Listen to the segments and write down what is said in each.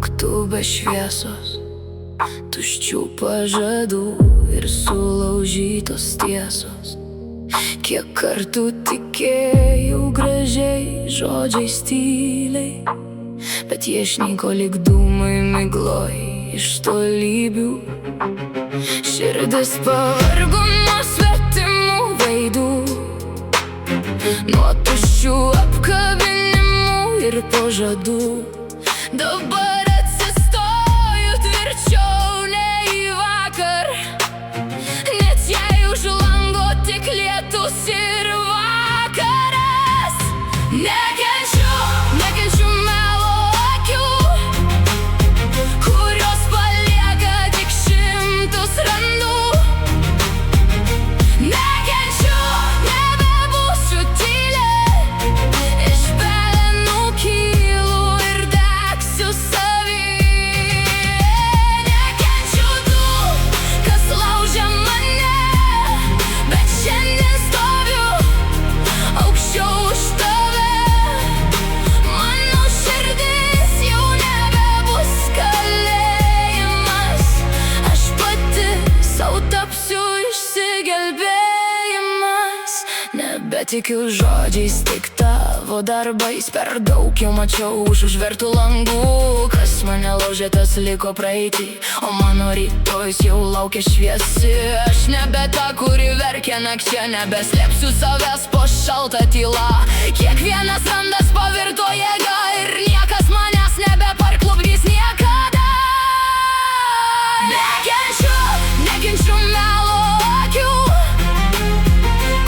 naktų be šviesos, tuščių pažadų ir sulaužytos tiesos. Kiek kartų tikėjau gražiai žodžiais tyliai, bet jie išnyko lyg dūmai migloj iš tolybių. Širdis pavargo nuo svetimų veidų, nuo tuščių apkabinimų ir pažadų. Dabar atsistoju tvirčiau nei vakar, net jei už lango tik lietus ir vakaras. Nekenčiu melo akių, kurios palieka tik šimtus randų. Nekenčiu, nebebūsiu tyli, iš pelenų kylu ir degsiu savy. Nekenčiu tų, kas laužia mane, bet šiandien stoviu aukščiau už tave. Mano širdis jau nebebus kalėjimas, aš pati sau tapsiu išsigelbėjimas. Nebetikiu žodžiais, tik tavo darbais, per daug jau mačiau už užvertų langų. Kas mane laužė, tas liko praeitį, o mano rytojus jau laukia šviesi. Aš nebe ta, kuri verkia nakčia, nebeslėpsiu savęs po šalta tyla. Kiekvienas randas pavirto jėga ir niekas manęs nebeparklupdys niekada. Nekenčiu melo akių,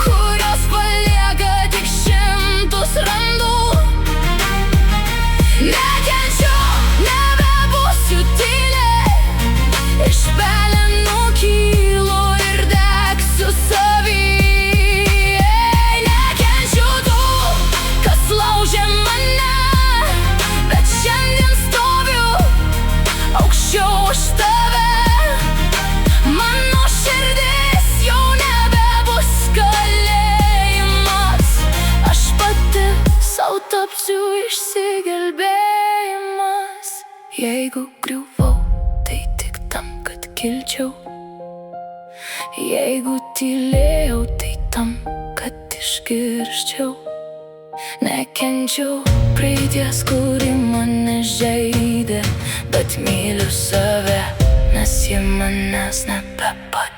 kurios palieka tik šimtus randų. Nekenčiu, nebebūsiu tyli, iš pelenų kylu ir degsiu savy. Nekenčiu tų, kas laužė mane, bet šiandien stoviu aukščiau už tave. Mano širdis jau nebebus kalėjimas, aš pati sau tapsiu išsigelbėjimas. Jeigu griuvau, tai tik tam, kad kilčiau. Jeigu tylėjau, tai tam, kad išgirsčiau. Nekenčiau praeities, kuri mane žeidė, bet myliu save, nes ji manęs nebepadeda.